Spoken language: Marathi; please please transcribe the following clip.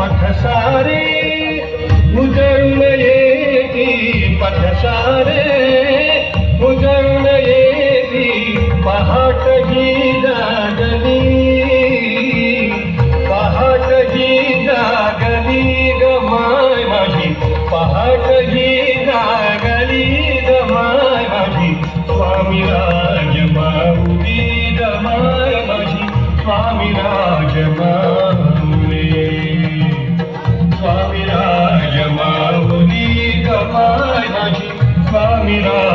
पथसारे उजळून येती पथसारे उजळून येती पहाट ही जागली पहाट ही जागली ग माय माझी पहाट ही जागली ग माय माझी स्वामी राज माऊली ग माय माझी स्वामी राज माऊली स्वामी राज माऊली ग माय माझी स्वामी राज